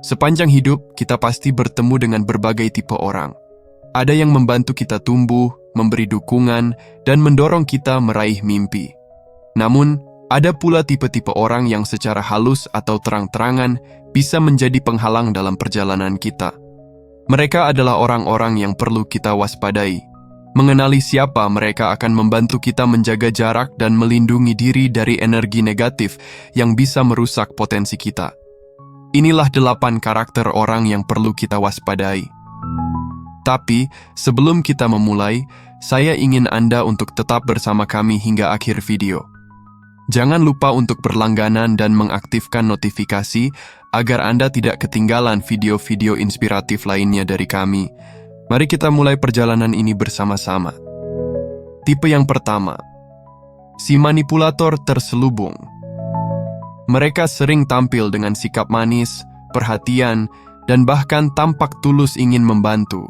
Sepanjang hidup, kita pasti bertemu dengan berbagai tipe orang. Ada yang membantu kita tumbuh, memberi dukungan, dan mendorong kita meraih mimpi. Namun, ada pula tipe-tipe orang yang secara halus atau terang-terangan bisa menjadi penghalang dalam perjalanan kita. Mereka adalah orang-orang yang perlu kita waspadai. Mengenali siapa mereka akan membantu kita menjaga jarak dan melindungi diri dari energi negatif yang bisa merusak potensi kita. Inilah 8 karakter orang yang perlu kita waspadai. Tapi, sebelum kita memulai, saya ingin Anda untuk tetap bersama kami hingga akhir video. Jangan lupa untuk berlangganan dan mengaktifkan notifikasi agar Anda tidak ketinggalan video-video inspiratif lainnya dari kami. Mari kita mulai perjalanan ini bersama-sama. Tipe yang pertama, si manipulator terselubung. Mereka sering tampil dengan sikap manis, perhatian, dan bahkan tampak tulus ingin membantu.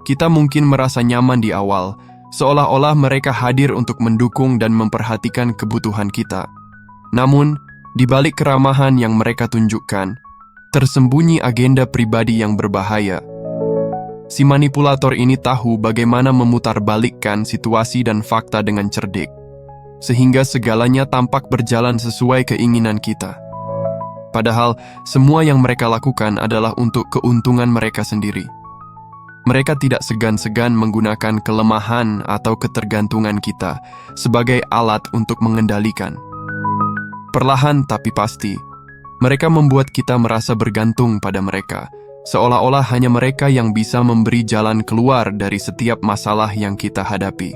Kita mungkin merasa nyaman di awal, seolah-olah mereka hadir untuk mendukung dan memperhatikan kebutuhan kita. Namun, di balik keramahan yang mereka tunjukkan, tersembunyi agenda pribadi yang berbahaya. Si manipulator ini tahu bagaimana memutarbalikkan situasi dan fakta dengan cerdik, sehingga segalanya tampak berjalan sesuai keinginan kita. Padahal, semua yang mereka lakukan adalah untuk keuntungan mereka sendiri. Mereka tidak segan-segan menggunakan kelemahan atau ketergantungan kita sebagai alat untuk mengendalikan. Perlahan tapi pasti, mereka membuat kita merasa bergantung pada mereka, seolah-olah hanya mereka yang bisa memberi jalan keluar dari setiap masalah yang kita hadapi.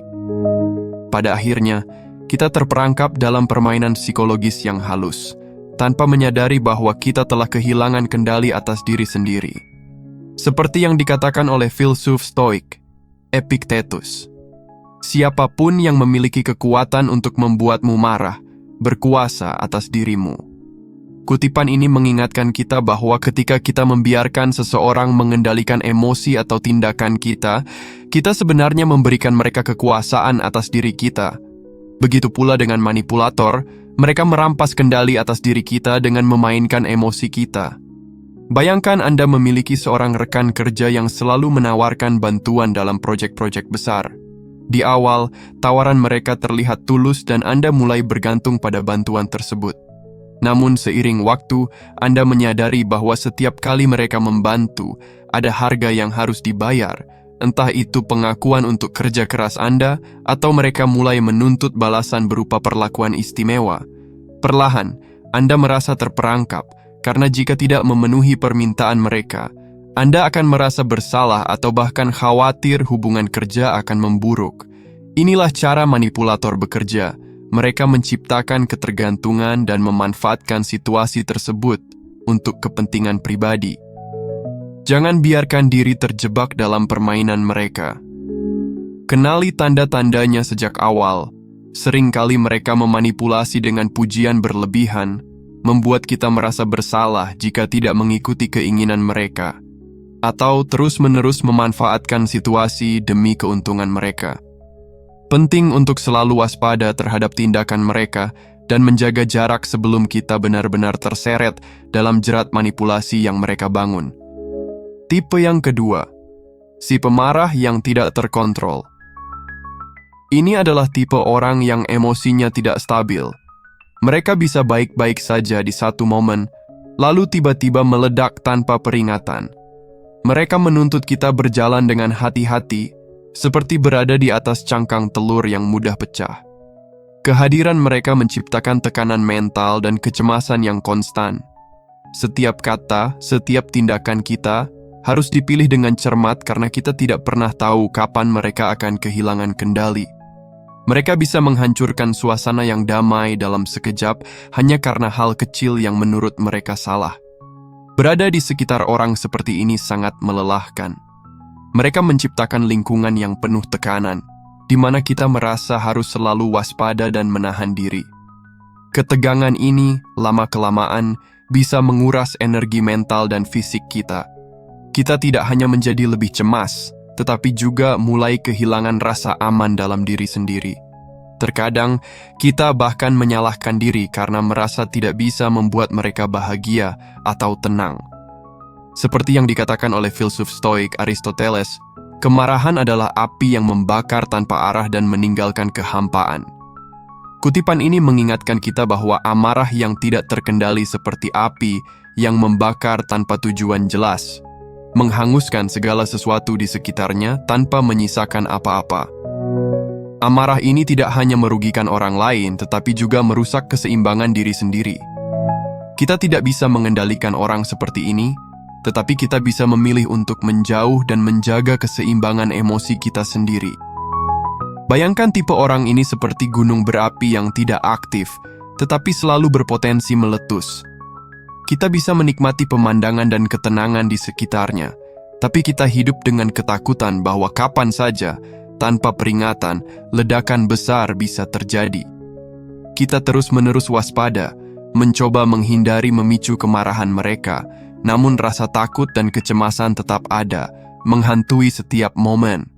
Pada akhirnya, kita terperangkap dalam permainan psikologis yang halus, tanpa menyadari bahwa kita telah kehilangan kendali atas diri sendiri. Seperti yang dikatakan oleh filsuf Stoik, Epictetus, siapapun yang memiliki kekuatan untuk membuatmu marah, berkuasa atas dirimu. Kutipan ini mengingatkan kita bahwa ketika kita membiarkan seseorang mengendalikan emosi atau tindakan kita sebenarnya memberikan mereka kekuasaan atas diri kita. Begitu pula dengan manipulator, mereka merampas kendali atas diri kita dengan memainkan emosi kita. Bayangkan Anda memiliki seorang rekan kerja yang selalu menawarkan bantuan dalam proyek-proyek besar. Di awal, tawaran mereka terlihat tulus dan Anda mulai bergantung pada bantuan tersebut. Namun seiring waktu, Anda menyadari bahwa setiap kali mereka membantu, ada harga yang harus dibayar. Entah itu pengakuan untuk kerja keras Anda, atau mereka mulai menuntut balasan berupa perlakuan istimewa. Perlahan, Anda merasa terperangkap, karena jika tidak memenuhi permintaan mereka, Anda akan merasa bersalah atau bahkan khawatir hubungan kerja akan memburuk. Inilah cara manipulator bekerja. Mereka menciptakan ketergantungan dan memanfaatkan situasi tersebut untuk kepentingan pribadi. Jangan biarkan diri terjebak dalam permainan mereka. Kenali tanda-tandanya sejak awal. Seringkali mereka memanipulasi dengan pujian berlebihan, membuat kita merasa bersalah jika tidak mengikuti keinginan mereka, atau terus-menerus memanfaatkan situasi demi keuntungan mereka. Penting untuk selalu waspada terhadap tindakan mereka dan menjaga jarak sebelum kita benar-benar terseret dalam jerat manipulasi yang mereka bangun. Tipe yang kedua, si pemarah yang tidak terkontrol. Ini adalah tipe orang yang emosinya tidak stabil. Mereka bisa baik-baik saja di satu momen, lalu tiba-tiba meledak tanpa peringatan. Mereka menuntut kita berjalan dengan hati-hati, seperti berada di atas cangkang telur yang mudah pecah. Kehadiran mereka menciptakan tekanan mental dan kecemasan yang konstan. Setiap kata, setiap tindakan kita harus dipilih dengan cermat karena kita tidak pernah tahu kapan mereka akan kehilangan kendali. Mereka bisa menghancurkan suasana yang damai dalam sekejap hanya karena hal kecil yang menurut mereka salah. Berada di sekitar orang seperti ini sangat melelahkan. Mereka menciptakan lingkungan yang penuh tekanan, di mana kita merasa harus selalu waspada dan menahan diri. Ketegangan ini, lama-kelamaan, bisa menguras energi mental dan fisik kita. Kita tidak hanya menjadi lebih cemas, tetapi juga mulai kehilangan rasa aman dalam diri sendiri. Terkadang, kita bahkan menyalahkan diri karena merasa tidak bisa membuat mereka bahagia atau tenang. Seperti yang dikatakan oleh filsuf Stoik Aristoteles, kemarahan adalah api yang membakar tanpa arah dan meninggalkan kehampaan. Kutipan ini mengingatkan kita bahwa amarah yang tidak terkendali seperti api yang membakar tanpa tujuan jelas, menghanguskan segala sesuatu di sekitarnya tanpa menyisakan apa-apa. Amarah ini tidak hanya merugikan orang lain, tetapi juga merusak keseimbangan diri sendiri. Kita tidak bisa mengendalikan orang seperti ini, tetapi kita bisa memilih untuk menjauh dan menjaga keseimbangan emosi kita sendiri. Bayangkan tipe orang ini seperti gunung berapi yang tidak aktif, tetapi selalu berpotensi meletus. Kita bisa menikmati pemandangan dan ketenangan di sekitarnya, tapi kita hidup dengan ketakutan bahwa kapan saja, tanpa peringatan, ledakan besar bisa terjadi. Kita terus-menerus waspada, mencoba menghindari memicu kemarahan mereka, namun rasa takut dan kecemasan tetap ada, menghantui setiap momen.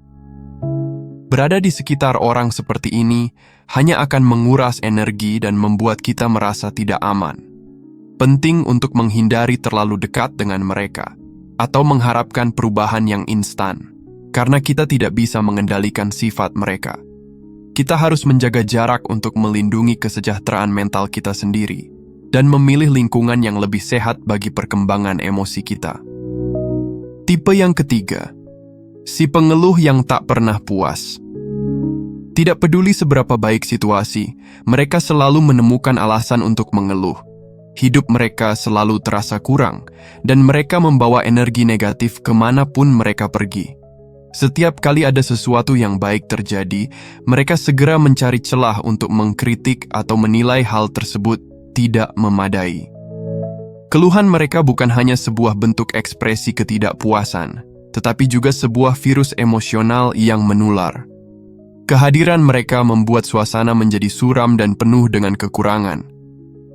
Berada di sekitar orang seperti ini hanya akan menguras energi dan membuat kita merasa tidak aman. Penting untuk menghindari terlalu dekat dengan mereka, atau mengharapkan perubahan yang instan, karena kita tidak bisa mengendalikan sifat mereka. Kita harus menjaga jarak untuk melindungi kesejahteraan mental kita sendiri, dan memilih lingkungan yang lebih sehat bagi perkembangan emosi kita. Tipe yang ketiga, si pengeluh yang tak pernah puas. Tidak peduli seberapa baik situasi, mereka selalu menemukan alasan untuk mengeluh. Hidup mereka selalu terasa kurang, dan mereka membawa energi negatif kemanapun mereka pergi. Setiap kali ada sesuatu yang baik terjadi, mereka segera mencari celah untuk mengkritik atau menilai hal tersebut tidak memadai. Keluhan mereka bukan hanya sebuah bentuk ekspresi ketidakpuasan, tetapi juga sebuah virus emosional yang menular. Kehadiran mereka membuat suasana menjadi suram dan penuh dengan kekurangan.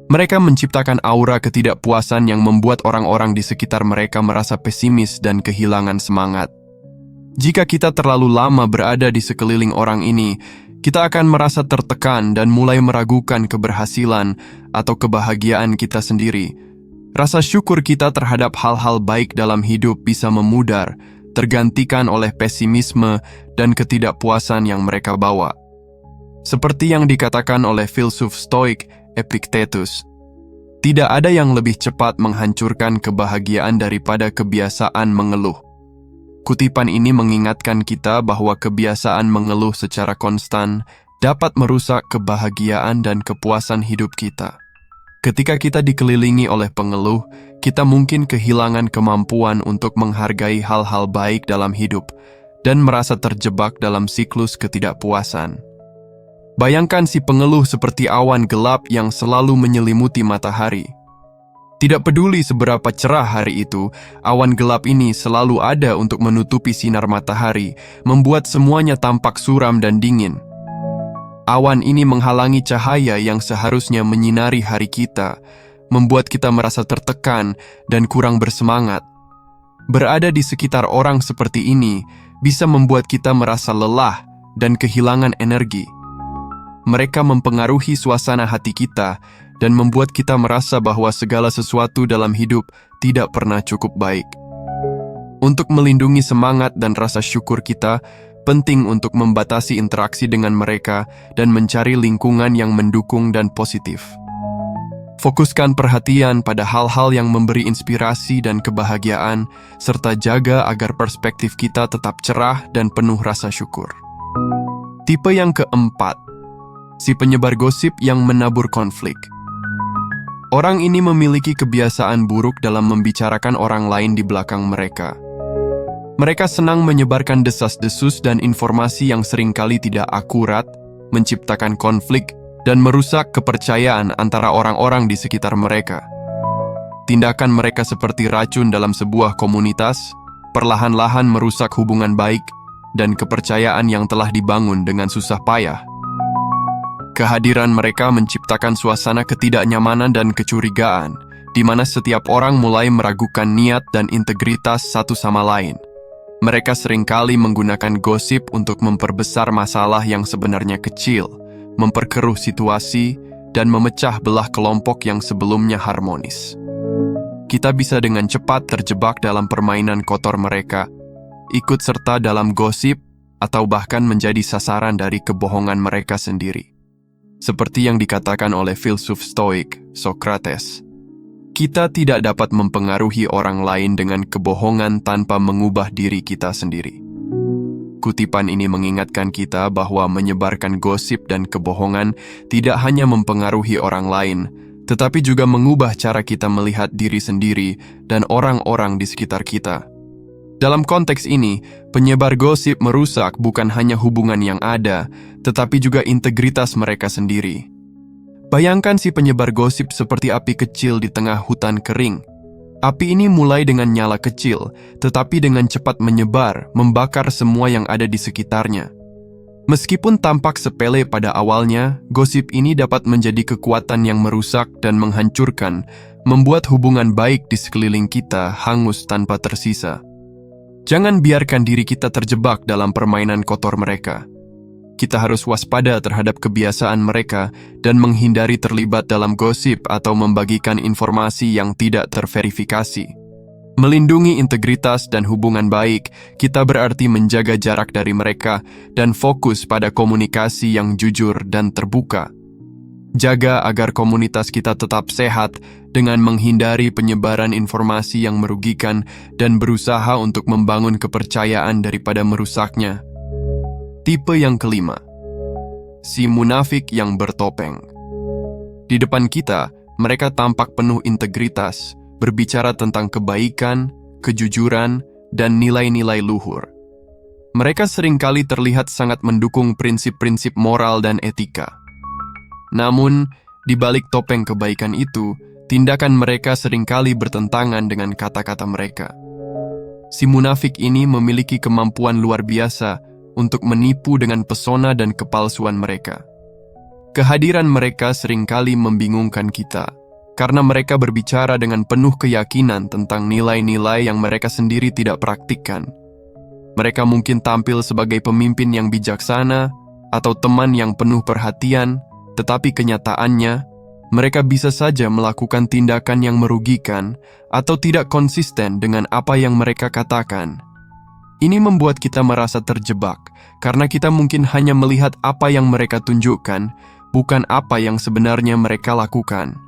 Mereka menciptakan aura ketidakpuasan yang membuat orang-orang di sekitar mereka merasa pesimis dan kehilangan semangat. Jika kita terlalu lama berada di sekeliling orang ini, kita akan merasa tertekan dan mulai meragukan keberhasilan atau kebahagiaan kita sendiri. Rasa syukur kita terhadap hal-hal baik dalam hidup bisa memudar, tergantikan oleh pesimisme dan ketidakpuasan yang mereka bawa. Seperti yang dikatakan oleh filsuf Stoik Epictetus, tidak ada yang lebih cepat menghancurkan kebahagiaan daripada kebiasaan mengeluh. Kutipan ini mengingatkan kita bahwa kebiasaan mengeluh secara konstan dapat merusak kebahagiaan dan kepuasan hidup kita. Ketika kita dikelilingi oleh pengeluh, kita mungkin kehilangan kemampuan untuk menghargai hal-hal baik dalam hidup dan merasa terjebak dalam siklus ketidakpuasan. Bayangkan si pengeluh seperti awan gelap yang selalu menyelimuti matahari. Tidak peduli seberapa cerah hari itu, awan gelap ini selalu ada untuk menutupi sinar matahari, membuat semuanya tampak suram dan dingin. Awan ini menghalangi cahaya yang seharusnya menyinari hari kita, membuat kita merasa tertekan dan kurang bersemangat. Berada di sekitar orang seperti ini bisa membuat kita merasa lelah dan kehilangan energi. Mereka mempengaruhi suasana hati kita dan membuat kita merasa bahwa segala sesuatu dalam hidup tidak pernah cukup baik. Untuk melindungi semangat dan rasa syukur kita, penting untuk membatasi interaksi dengan mereka dan mencari lingkungan yang mendukung dan positif. Fokuskan perhatian pada hal-hal yang memberi inspirasi dan kebahagiaan, serta jaga agar perspektif kita tetap cerah dan penuh rasa syukur. Tipe yang keempat, si penyebar gosip yang menabur konflik. Orang ini memiliki kebiasaan buruk dalam membicarakan orang lain di belakang mereka. Mereka senang menyebarkan desas-desus dan informasi yang seringkali tidak akurat, menciptakan konflik, dan merusak kepercayaan antara orang-orang di sekitar mereka. Tindakan mereka seperti racun dalam sebuah komunitas, perlahan-lahan merusak hubungan baik dan kepercayaan yang telah dibangun dengan susah payah. Kehadiran mereka menciptakan suasana ketidaknyamanan dan kecurigaan, di mana setiap orang mulai meragukan niat dan integritas satu sama lain. Mereka seringkali menggunakan gosip untuk memperbesar masalah yang sebenarnya kecil, memperkeruh situasi, dan memecah belah kelompok yang sebelumnya harmonis. kita bisa dengan cepat terjebak dalam permainan kotor mereka, ikut serta dalam gosip, atau bahkan menjadi sasaran dari kebohongan mereka sendiri. Seperti yang dikatakan oleh filsuf Stoik, Socrates, kita tidak dapat mempengaruhi orang lain dengan kebohongan tanpa mengubah diri kita sendiri. Kutipan ini mengingatkan kita bahwa menyebarkan gosip dan kebohongan tidak hanya mempengaruhi orang lain, tetapi juga mengubah cara kita melihat diri sendiri dan orang-orang di sekitar kita. Dalam konteks ini, penyebar gosip merusak bukan hanya hubungan yang ada, tetapi juga integritas mereka sendiri. Bayangkan si penyebar gosip seperti api kecil di tengah hutan kering. Api ini mulai dengan nyala kecil, tetapi dengan cepat menyebar, membakar semua yang ada di sekitarnya. Meskipun tampak sepele pada awalnya, gosip ini dapat menjadi kekuatan yang merusak dan menghancurkan, membuat hubungan baik di sekeliling kita hangus tanpa tersisa. Jangan biarkan diri kita terjebak dalam permainan kotor mereka. Kita harus waspada terhadap kebiasaan mereka dan menghindari terlibat dalam gosip atau membagikan informasi yang tidak terverifikasi. Melindungi integritas dan hubungan baik, kita berarti menjaga jarak dari mereka dan fokus pada komunikasi yang jujur dan terbuka. Jaga agar komunitas kita tetap sehat dengan menghindari penyebaran informasi yang merugikan dan berusaha untuk membangun kepercayaan daripada merusaknya. Tipe yang kelima, si munafik yang bertopeng. Di depan kita, mereka tampak penuh integritas, berbicara tentang kebaikan, kejujuran, dan nilai-nilai luhur. Mereka seringkali terlihat sangat mendukung prinsip-prinsip moral dan etika. Namun, di balik topeng kebaikan itu, tindakan mereka seringkali bertentangan dengan kata-kata mereka. Si munafik ini memiliki kemampuan luar biasa untuk menipu dengan pesona dan kepalsuan mereka. Kehadiran mereka seringkali membingungkan kita, karena mereka berbicara dengan penuh keyakinan tentang nilai-nilai yang mereka sendiri tidak praktikkan. Mereka mungkin tampil sebagai pemimpin yang bijaksana atau teman yang penuh perhatian, tetapi kenyataannya, mereka bisa saja melakukan tindakan yang merugikan atau tidak konsisten dengan apa yang mereka katakan. Ini membuat kita merasa terjebak, karena kita mungkin hanya melihat apa yang mereka tunjukkan, bukan apa yang sebenarnya mereka lakukan.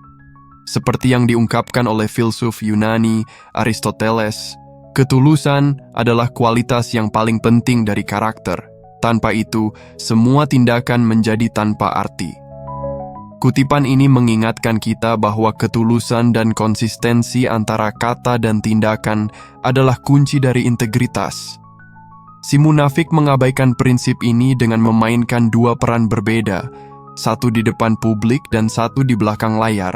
Seperti yang diungkapkan oleh filsuf Yunani, Aristoteles, ketulusan adalah kualitas yang paling penting dari karakter. Tanpa itu, semua tindakan menjadi tanpa arti. Kutipan ini mengingatkan kita bahwa ketulusan dan konsistensi antara kata dan tindakan adalah kunci dari integritas. Si munafik mengabaikan prinsip ini dengan memainkan dua peran berbeda, satu di depan publik dan satu di belakang layar.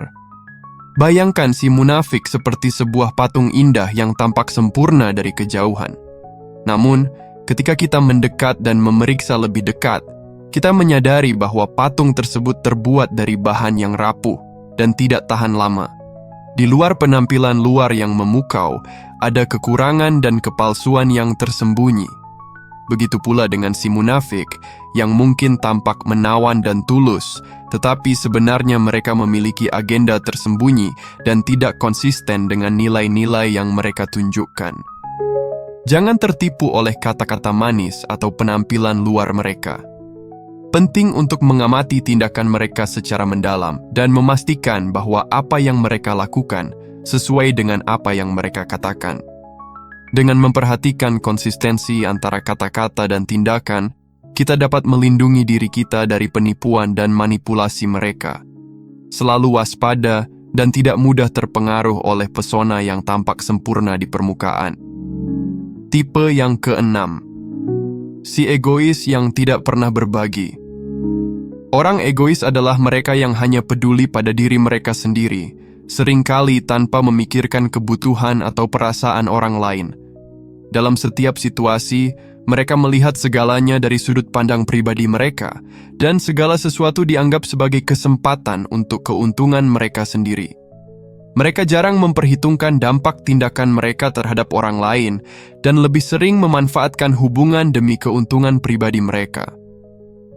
Bayangkan si munafik seperti sebuah patung indah yang tampak sempurna dari kejauhan. Namun, ketika kita mendekat dan memeriksa lebih dekat, kita menyadari bahwa patung tersebut terbuat dari bahan yang rapuh dan tidak tahan lama. Di luar penampilan luar yang memukau, ada kekurangan dan kepalsuan yang tersembunyi. Begitu pula dengan si munafik, yang mungkin tampak menawan dan tulus, tetapi sebenarnya mereka memiliki agenda tersembunyi dan tidak konsisten dengan nilai-nilai yang mereka tunjukkan. Jangan tertipu oleh kata-kata manis atau penampilan luar mereka. Penting untuk mengamati tindakan mereka secara mendalam dan memastikan bahwa apa yang mereka lakukan sesuai dengan apa yang mereka katakan. Dengan memperhatikan konsistensi antara kata-kata dan tindakan, kita dapat melindungi diri kita dari penipuan dan manipulasi mereka. Selalu waspada dan tidak mudah terpengaruh oleh pesona yang tampak sempurna di permukaan. Tipe yang keenam, si egois yang tidak pernah berbagi. Orang egois adalah mereka yang hanya peduli pada diri mereka sendiri, seringkali tanpa memikirkan kebutuhan atau perasaan orang lain. Dalam setiap situasi, mereka melihat segalanya dari sudut pandang pribadi mereka, dan segala sesuatu dianggap sebagai kesempatan untuk keuntungan mereka sendiri. Mereka jarang memperhitungkan dampak tindakan mereka terhadap orang lain, dan lebih sering memanfaatkan hubungan demi keuntungan pribadi mereka.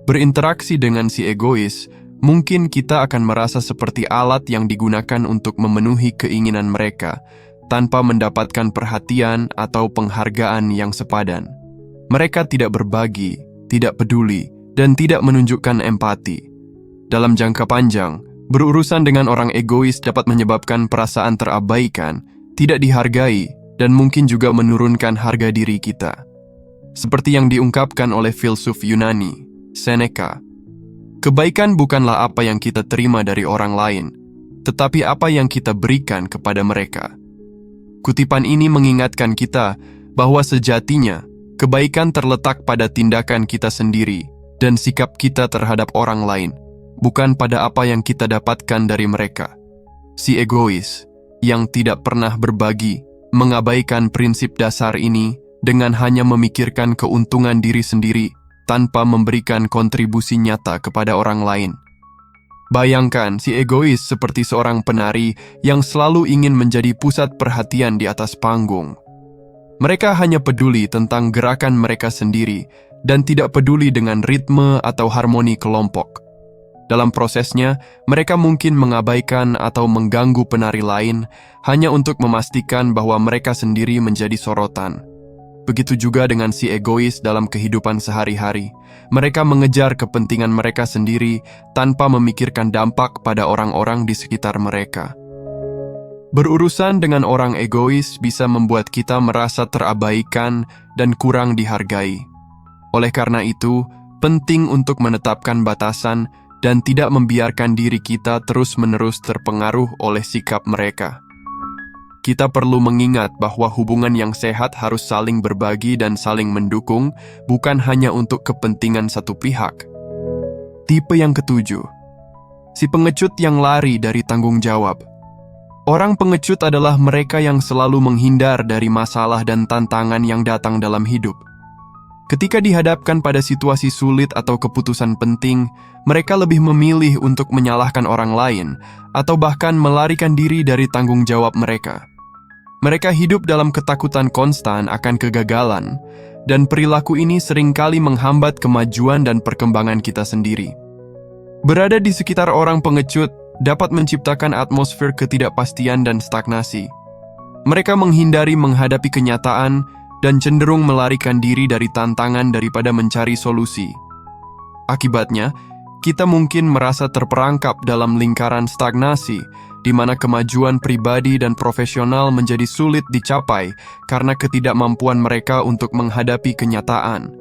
Berinteraksi dengan si egois mungkin kita akan merasa seperti alat yang digunakan untuk memenuhi keinginan mereka tanpa mendapatkan perhatian atau penghargaan yang sepadan. Mereka tidak berbagi, tidak peduli, dan tidak menunjukkan empati. Dalam jangka panjang, berurusan dengan orang egois dapat menyebabkan perasaan terabaikan, tidak dihargai, dan mungkin juga menurunkan harga diri kita. Seperti yang diungkapkan oleh filsuf Yunani, Seneca, kebaikan bukanlah apa yang kita terima dari orang lain, tetapi apa yang kita berikan kepada mereka. Kutipan ini mengingatkan kita bahwa sejatinya, kebaikan terletak pada tindakan kita sendiri dan sikap kita terhadap orang lain, bukan pada apa yang kita dapatkan dari mereka. Si egois, yang tidak pernah berbagi, mengabaikan prinsip dasar ini dengan hanya memikirkan keuntungan diri sendiri tanpa memberikan kontribusi nyata kepada orang lain. Bayangkan si egois seperti seorang penari yang selalu ingin menjadi pusat perhatian di atas panggung. Mereka hanya peduli tentang gerakan mereka sendiri dan tidak peduli dengan ritme atau harmoni kelompok. Dalam prosesnya, mereka mungkin mengabaikan atau mengganggu penari lain hanya untuk memastikan bahwa mereka sendiri menjadi sorotan. Begitu juga dengan si egois dalam kehidupan sehari-hari. Mereka mengejar kepentingan mereka sendiri tanpa memikirkan dampak pada orang-orang di sekitar mereka. Berurusan dengan orang egois bisa membuat kita merasa terabaikan dan kurang dihargai. Oleh karena itu, penting untuk menetapkan batasan dan tidak membiarkan diri kita terus-menerus terpengaruh oleh sikap mereka. Kita perlu mengingat bahwa hubungan yang sehat harus saling berbagi dan saling mendukung, bukan hanya untuk kepentingan satu pihak. Tipe yang ketujuh, si pengecut yang lari dari tanggung jawab. Orang pengecut adalah mereka yang selalu menghindar dari masalah dan tantangan yang datang dalam hidup. Ketika dihadapkan pada situasi sulit atau keputusan penting, mereka lebih memilih untuk menyalahkan orang lain atau bahkan melarikan diri dari tanggung jawab mereka. Mereka hidup dalam ketakutan konstan akan kegagalan, dan perilaku ini seringkali menghambat kemajuan dan perkembangan kita sendiri. Berada di sekitar orang pengecut dapat menciptakan atmosfer ketidakpastian dan stagnasi. Mereka menghindari menghadapi kenyataan dan cenderung melarikan diri dari tantangan daripada mencari solusi. Akibatnya, kita mungkin merasa terperangkap dalam lingkaran stagnasi, di mana kemajuan pribadi dan profesional menjadi sulit dicapai karena ketidakmampuan mereka untuk menghadapi kenyataan.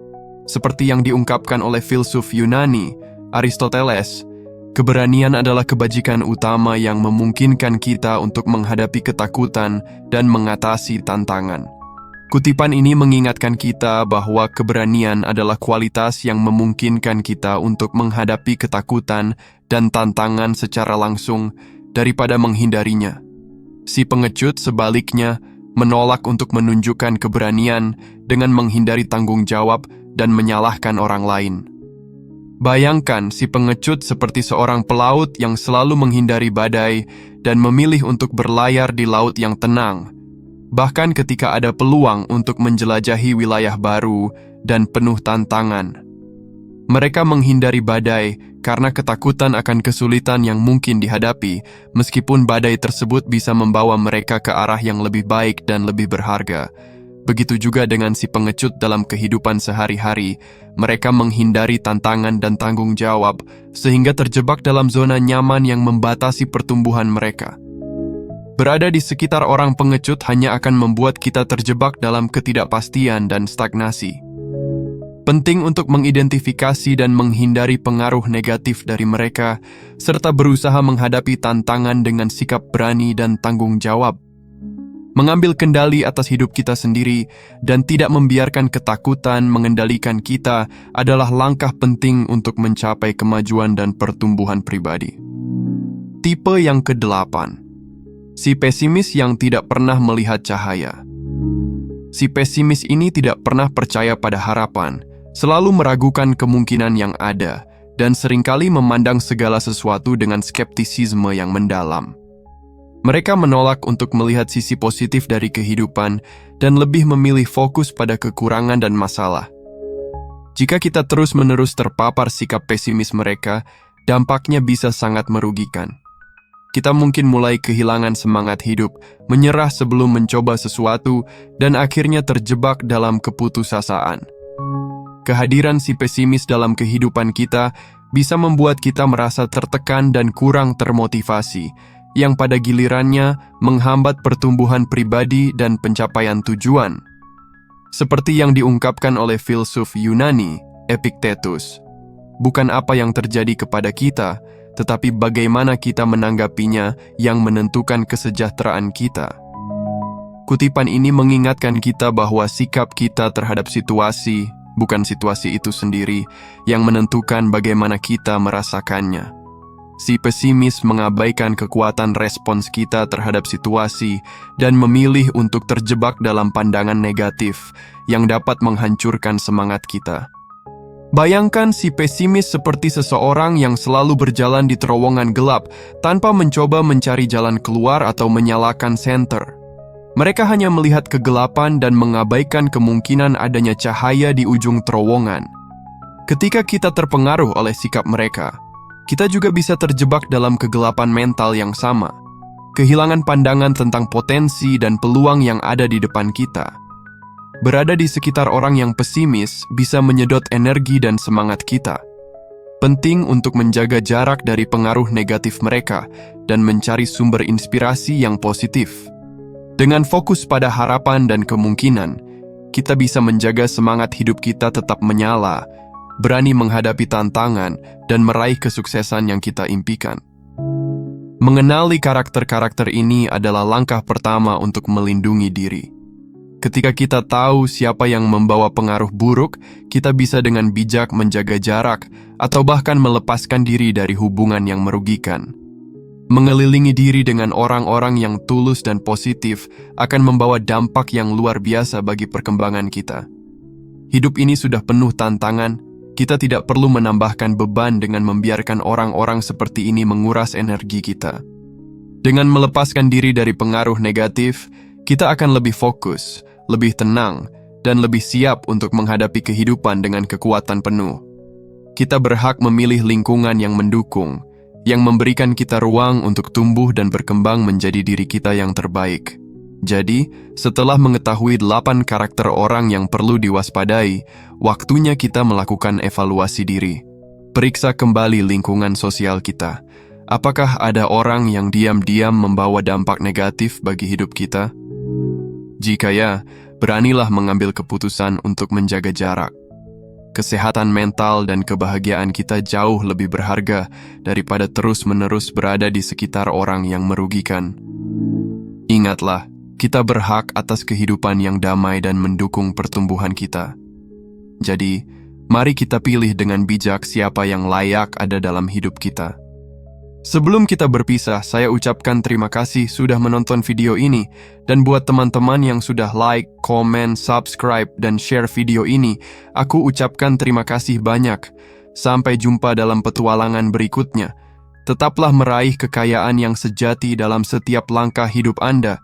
Seperti yang diungkapkan oleh filsuf Yunani, Aristoteles, keberanian adalah kebajikan utama yang memungkinkan kita untuk menghadapi ketakutan dan mengatasi tantangan. Kutipan ini mengingatkan kita bahwa keberanian adalah kualitas yang memungkinkan kita untuk menghadapi ketakutan dan tantangan secara langsung daripada menghindarinya. Si pengecut sebaliknya menolak untuk menunjukkan keberanian dengan menghindari tanggung jawab dan menyalahkan orang lain. Bayangkan si pengecut seperti seorang pelaut yang selalu menghindari badai dan memilih untuk berlayar di laut yang tenang, bahkan ketika ada peluang untuk menjelajahi wilayah baru dan penuh tantangan. Mereka menghindari badai karena ketakutan akan kesulitan yang mungkin dihadapi, meskipun badai tersebut bisa membawa mereka ke arah yang lebih baik dan lebih berharga. Begitu juga dengan si pengecut dalam kehidupan sehari-hari. Mereka menghindari tantangan dan tanggung jawab, sehingga terjebak dalam zona nyaman yang membatasi pertumbuhan mereka. Berada di sekitar orang pengecut hanya akan membuat kita terjebak dalam ketidakpastian dan stagnasi. Penting untuk mengidentifikasi dan menghindari pengaruh negatif dari mereka, serta berusaha menghadapi tantangan dengan sikap berani dan tanggung jawab. Mengambil kendali atas hidup kita sendiri dan tidak membiarkan ketakutan mengendalikan kita adalah langkah penting untuk mencapai kemajuan dan pertumbuhan pribadi. Tipe yang ke-8, si pesimis yang tidak pernah melihat cahaya. Si pesimis ini tidak pernah percaya pada harapan, selalu meragukan kemungkinan yang ada, dan seringkali memandang segala sesuatu dengan skeptisisme yang mendalam. Mereka menolak untuk melihat sisi positif dari kehidupan dan lebih memilih fokus pada kekurangan dan masalah. Jika kita terus-menerus terpapar sikap pesimis mereka, dampaknya bisa sangat merugikan. Kita mungkin mulai kehilangan semangat hidup, menyerah sebelum mencoba sesuatu, dan akhirnya terjebak dalam keputusasaan. Kehadiran si pesimis dalam kehidupan kita bisa membuat kita merasa tertekan dan kurang termotivasi, yang pada gilirannya menghambat pertumbuhan pribadi dan pencapaian tujuan. Seperti yang diungkapkan oleh filsuf Yunani, Epictetus, bukan apa yang terjadi kepada kita, tetapi bagaimana kita menanggapinya yang menentukan kesejahteraan kita. Kutipan ini mengingatkan kita bahwa sikap kita terhadap situasi, bukan situasi itu sendiri, yang menentukan bagaimana kita merasakannya. Si pesimis mengabaikan kekuatan respons kita terhadap situasi dan memilih untuk terjebak dalam pandangan negatif yang dapat menghancurkan semangat kita. Bayangkan si pesimis seperti seseorang yang selalu berjalan di terowongan gelap tanpa mencoba mencari jalan keluar atau menyalakan senter. Mereka hanya melihat kegelapan dan mengabaikan kemungkinan adanya cahaya di ujung terowongan. Ketika kita terpengaruh oleh sikap mereka, kita juga bisa terjebak dalam kegelapan mental yang sama, kehilangan pandangan tentang potensi dan peluang yang ada di depan kita. Berada di sekitar orang yang pesimis bisa menyedot energi dan semangat kita. Penting untuk menjaga jarak dari pengaruh negatif mereka dan mencari sumber inspirasi yang positif. Dengan fokus pada harapan dan kemungkinan, kita bisa menjaga semangat hidup kita tetap menyala, berani menghadapi tantangan, dan meraih kesuksesan yang kita impikan. Mengenali karakter-karakter ini adalah langkah pertama untuk melindungi diri. Ketika kita tahu siapa yang membawa pengaruh buruk, kita bisa dengan bijak menjaga jarak atau bahkan melepaskan diri dari hubungan yang merugikan. Mengelilingi diri dengan orang-orang yang tulus dan positif akan membawa dampak yang luar biasa bagi perkembangan kita. Hidup ini sudah penuh tantangan, kita tidak perlu menambahkan beban dengan membiarkan orang-orang seperti ini menguras energi kita. Dengan melepaskan diri dari pengaruh negatif, kita akan lebih fokus, lebih tenang, dan lebih siap untuk menghadapi kehidupan dengan kekuatan penuh. Kita berhak memilih lingkungan yang mendukung, yang memberikan kita ruang untuk tumbuh dan berkembang menjadi diri kita yang terbaik. Jadi, setelah mengetahui 8 karakter orang yang perlu diwaspadai, waktunya kita melakukan evaluasi diri. Periksa kembali lingkungan sosial kita. Apakah ada orang yang diam-diam membawa dampak negatif bagi hidup kita? Jika ya, beranilah mengambil keputusan untuk menjaga jarak. Kesehatan mental dan kebahagiaan kita jauh lebih berharga daripada terus-menerus berada di sekitar orang yang merugikan. Ingatlah, kita berhak atas kehidupan yang damai dan mendukung pertumbuhan kita. Jadi, mari kita pilih dengan bijak siapa yang layak ada dalam hidup kita. Sebelum kita berpisah, saya ucapkan terima kasih sudah menonton video ini, dan buat teman-teman yang sudah like, komen, subscribe, dan share video ini, aku ucapkan terima kasih banyak. Sampai jumpa dalam petualangan berikutnya. Tetaplah meraih kekayaan yang sejati dalam setiap langkah hidup Anda.